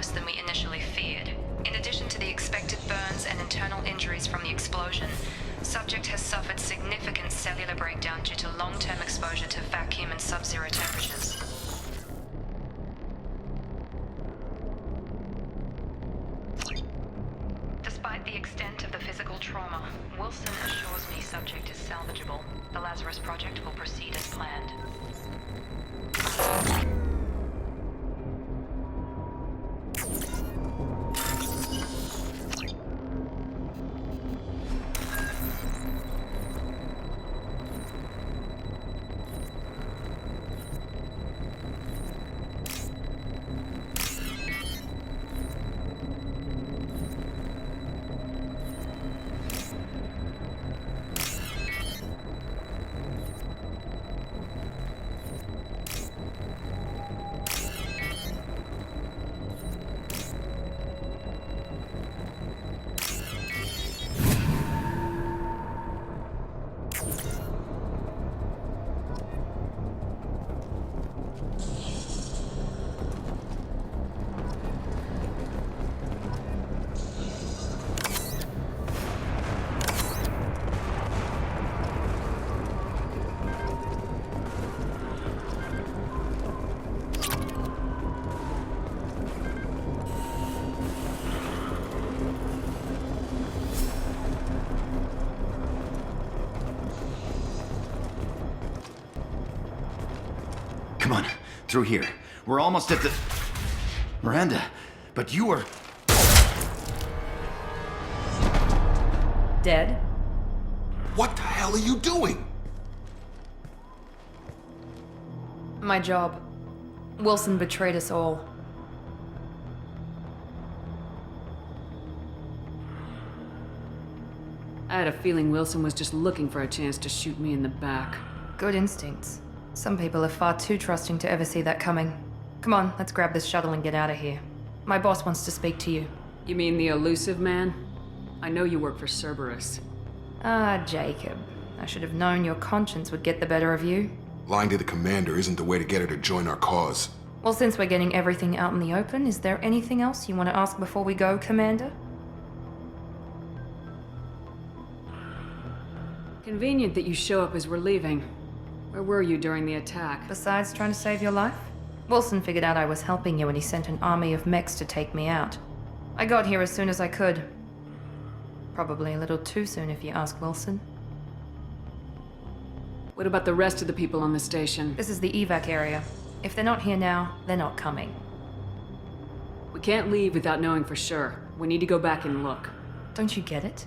worse than we initially feared. In addition to the expected burns and internal injuries from the explosion, subject has suffered significant cellular breakdown due to long-term exposure to vacuum and sub-zero temperatures. Despite the extent of the physical trauma, Wilson assures me subject is salvageable. The Lazarus Project will proceed as planned. Come on, through here. We're almost at the... Miranda, but you are... Dead? What the hell are you doing? My job. Wilson betrayed us all. I had a feeling Wilson was just looking for a chance to shoot me in the back. Good instincts. Some people are far too trusting to ever see that coming. Come on, let's grab this shuttle and get out of here. My boss wants to speak to you. You mean the elusive man? I know you work for Cerberus. Ah, Jacob. I should have known your conscience would get the better of you. Lying to the commander isn't the way to get her to join our cause. Well, since we're getting everything out in the open, is there anything else you want to ask before we go, Commander? Convenient that you show up as we're leaving. Where were you during the attack? Besides trying to save your life? Wilson figured out I was helping you and he sent an army of mechs to take me out. I got here as soon as I could. Probably a little too soon if you ask Wilson. What about the rest of the people on the station? This is the evac area. If they're not here now, they're not coming. We can't leave without knowing for sure. We need to go back and look. Don't you get it?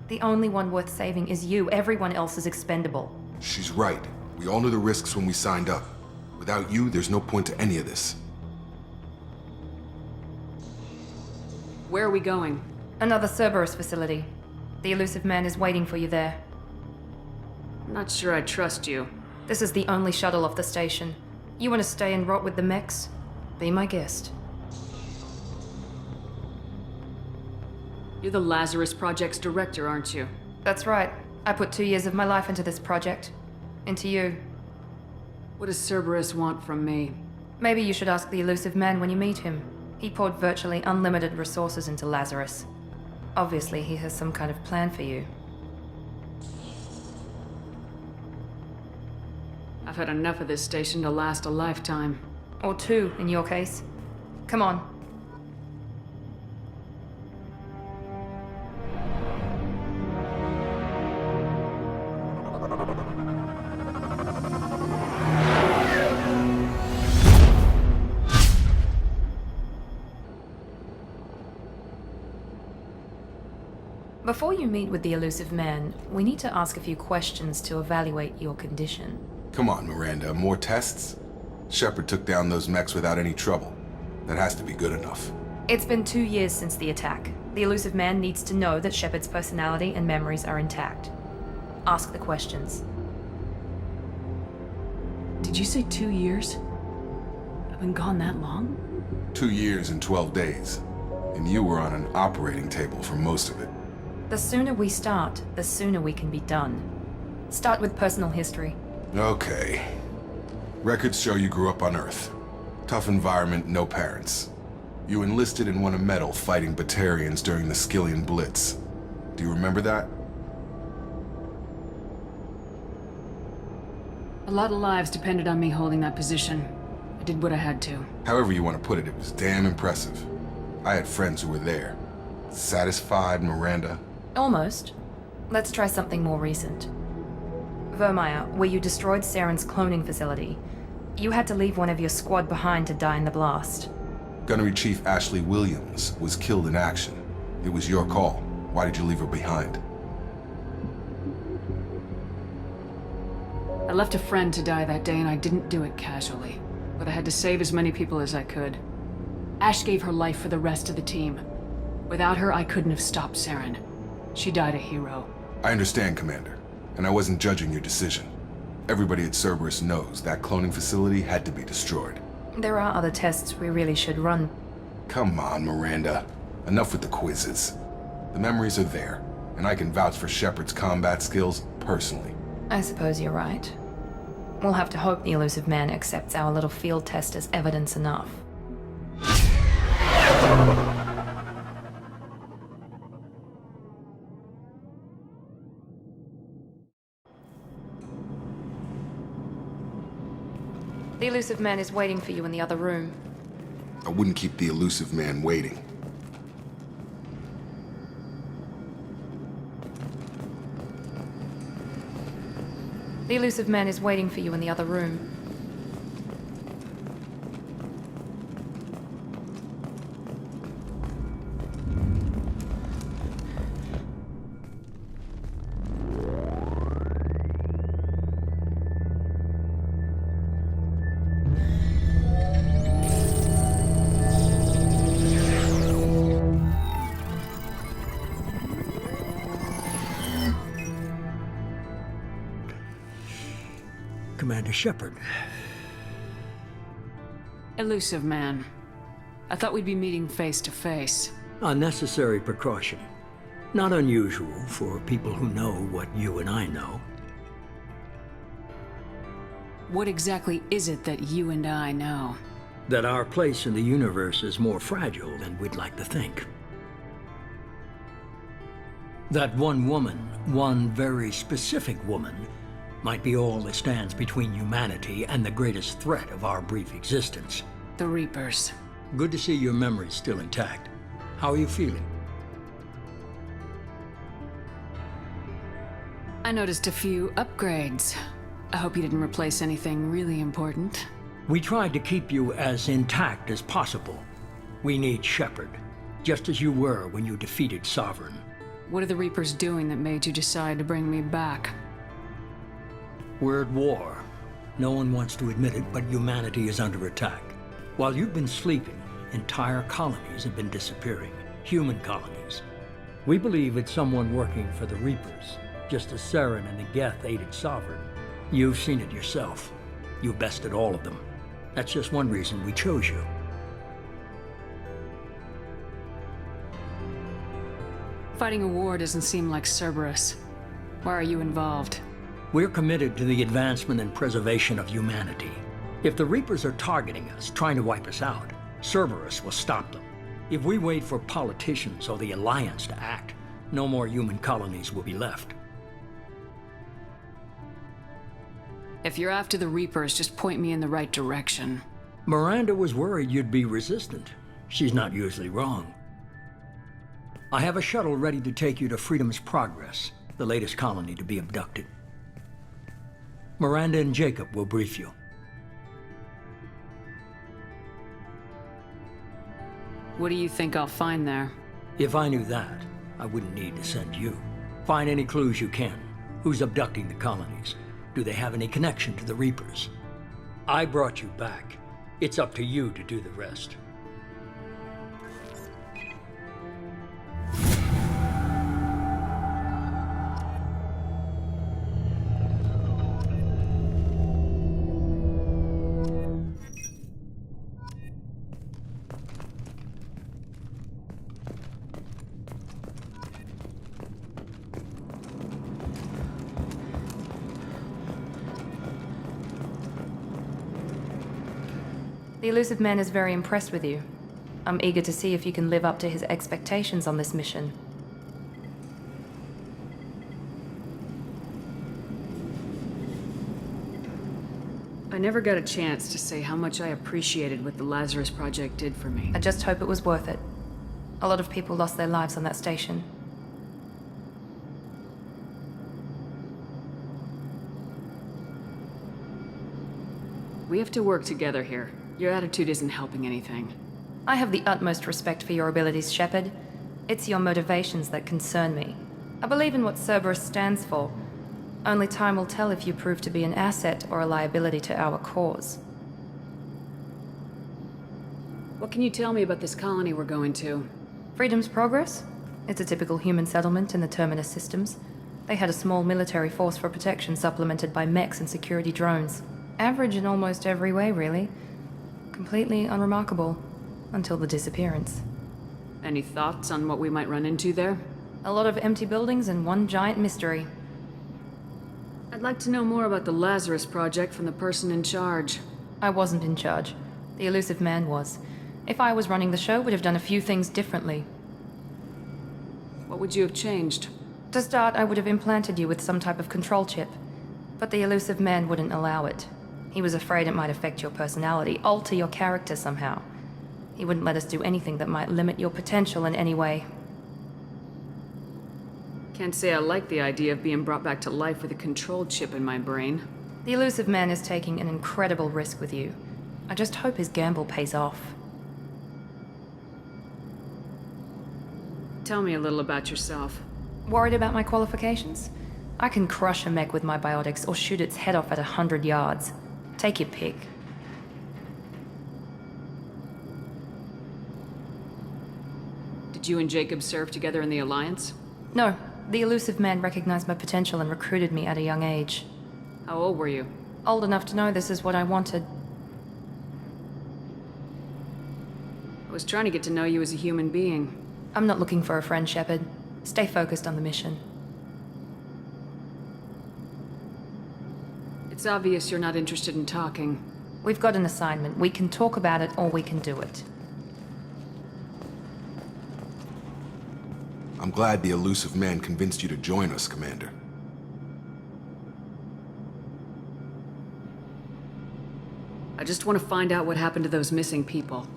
The only one worth saving is you. Everyone else is expendable. She's right. We all knew the risks when we signed up. Without you, there's no point to any of this. Where are we going? Another Cerberus facility. The elusive man is waiting for you there. I'm not sure I trust you. This is the only shuttle off the station. You want to stay and rot with the mechs? Be my guest. You're the Lazarus Project's director, aren't you? That's right. I put 2 years of my life into this project. Into you. What does Cerberus want from me? Maybe you should ask the elusive man when you meet him. He poured virtually unlimited resources into Lazarus. Obviously, he has some kind of plan for you. I've had enough of this station to last a lifetime. Or 2, in your case. Come on. Before you meet with the elusive man, we need to ask a few questions to evaluate your condition. Come on, Miranda, more tests? Shepard took down those mechs without any trouble. That has to be good enough. It's been 2 years since the attack. The elusive man needs to know that Shepard's personality and memories are intact. Ask the questions. Did you say 2 years? I've been gone that long? 2 years and 12 days. And you were on an operating table for most of it. The sooner we start, the sooner we can be done. Start with personal history. Okay. Records show you grew up on Earth. Tough environment, no parents. You enlisted and won a medal fighting Batarians during the Skillian Blitz. Do you remember that? A lot of lives depended on me holding that position. I did what I had to. However you want to put it, it was damn impressive. I had friends who were there. Satisfied, Miranda? Almost. Let's try something more recent. Vermeer, where you destroyed Saren's cloning facility, you had to leave one of your squad behind to die in the blast. Gunnery Chief Ashley Williams was killed in action. It was your call. Why did you leave her behind? I left a friend to die that day and I didn't do it casually. But I had to save as many people as I could. Ash gave her life for the rest of the team. Without her, I couldn't have stopped Saren. She died a hero. I understand, Commander. And I wasn't judging your decision. Everybody at Cerberus knows that cloning facility had to be destroyed. There are other tests we really should run. Come on, Miranda. Enough with the quizzes. The memories are there, and I can vouch for Shepard's combat skills personally. I suppose you're right. We'll have to hope the elusive man accepts our little field test as evidence enough. The elusive man is waiting for you in the other room. I wouldn't keep the elusive man waiting. The elusive man is waiting for you in the other room. Commander Shepard. Elusive man. I thought we'd be meeting face to face. A necessary precaution. Not unusual for people who know what you and I know. What exactly is it that you and I know? That our place in the universe is more fragile than we'd like to think. That one woman, one very specific woman, might be all that stands between humanity and the greatest threat of our brief existence. The Reapers. Good to see your memory's still intact. How are you feeling? I noticed a few upgrades. I hope you didn't replace anything really important. We tried to keep you as intact as possible. We need Shepard, just as you were when you defeated Sovereign. What are the Reapers doing that made you decide to bring me back? We're at war. No one wants to admit it, but humanity is under attack. While you've been sleeping, entire colonies have been disappearing. Human colonies. We believe it's someone working for the Reapers, just as Saren and the Geth aided Sovereign. You've seen it yourself. You bested all of them. That's just one reason we chose you. Fighting a war doesn't seem like Cerberus. Why are you involved? We're committed to the advancement and preservation of humanity. If the Reapers are targeting us, trying to wipe us out, Cerberus will stop them. If we wait for politicians or the Alliance to act, no more human colonies will be left. If you're after the Reapers, just point me in the right direction. Miranda was worried you'd be resistant. She's not usually wrong. I have a shuttle ready to take you to Freedom's Progress, the latest colony to be abducted. Miranda and Jacob will brief you. What do you think I'll find there? If I knew that, I wouldn't need to send you. Find any clues you can. Who's abducting the colonies? Do they have any connection to the Reapers? I brought you back. It's up to you to do the rest. The elusive man is very impressed with you. I'm eager to see if you can live up to his expectations on this mission. I never got a chance to say how much I appreciated what the Lazarus Project did for me. I just hope it was worth it. A lot of people lost their lives on that station. We have to work together here. Your attitude isn't helping anything. I have the utmost respect for your abilities, Shepard. It's your motivations that concern me. I believe in what Cerberus stands for. Only time will tell if you prove to be an asset or a liability to our cause. What can you tell me about this colony we're going to? Freedom's Progress? It's a typical human settlement in the Terminus systems. They had a small military force for protection supplemented by mechs and security drones. Average in almost every way, really. Completely unremarkable. Until the disappearance. Any thoughts on what we might run into there? A lot of empty buildings and one giant mystery. I'd like to know more about the Lazarus Project from the person in charge. I wasn't in charge. The elusive man was. If I was running the show, would have done a few things differently. What would you have changed? To start, I would have implanted you with some type of control chip. But the elusive man wouldn't allow it. He was afraid it might affect your personality, alter your character somehow. He wouldn't let us do anything that might limit your potential in any way. Can't say I like the idea of being brought back to life with a control chip in my brain. The elusive man is taking an incredible risk with you. I just hope his gamble pays off. Tell me a little about yourself. Worried about my qualifications? I can crush a mech with my biotics or shoot its head off at 100 yards. Take your pick. Did you and Jacob serve together in the Alliance? No, the elusive man recognized my potential and recruited me at a young age. How old were you? Old enough to know this is what I wanted. I was trying to get to know you as a human being. I'm not looking for a friend, Shepard. Stay focused on the mission. It's obvious you're not interested in talking. We've got an assignment. We can talk about it or we can do it. I'm glad the elusive man convinced you to join us, Commander. I just want to find out what happened to those missing people.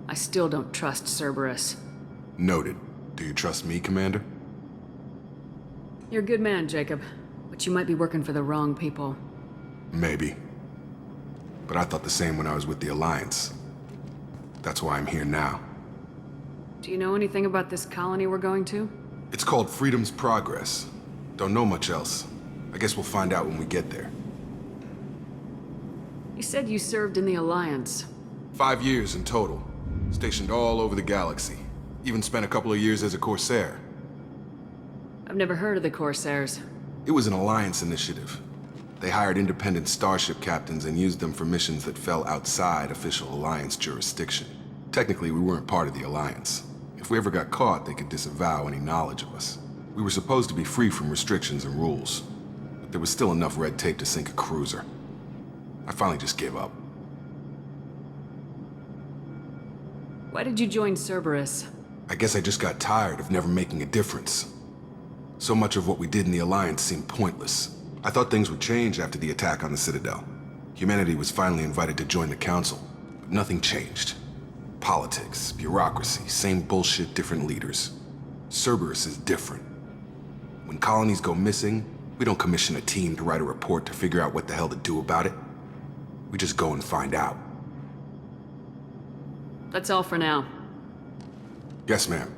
I still don't trust Cerberus. Noted. Do you trust me, Commander? You're a good man, Jacob. But you might be working for the wrong people. Maybe. But I thought the same when I was with the Alliance. That's why I'm here now. Do you know anything about this colony we're going to? It's called Freedom's Progress. Don't know much else. I guess we'll find out when we get there. You said you served in the Alliance. 5 years in total. Stationed all over the galaxy. Even spent a couple of years as a Corsair. I've never heard of the Corsairs. It was an Alliance initiative. They hired independent starship captains and used them for missions that fell outside official Alliance jurisdiction. Technically, we weren't part of the Alliance. If we ever got caught, they could disavow any knowledge of us. We were supposed to be free from restrictions and rules, but there was still enough red tape to sink a cruiser. I finally just gave up. Why did you join Cerberus? I guess I just got tired of never making a difference. So much of what we did in the Alliance seemed pointless. I thought things would change after the attack on the Citadel. Humanity was finally invited to join the Council, but nothing changed. Politics, bureaucracy, same bullshit, different leaders. Cerberus is different. When colonies go missing, we don't commission a team to write a report to figure out what the hell to do about it. We just go and find out. That's all for now. Yes, ma'am.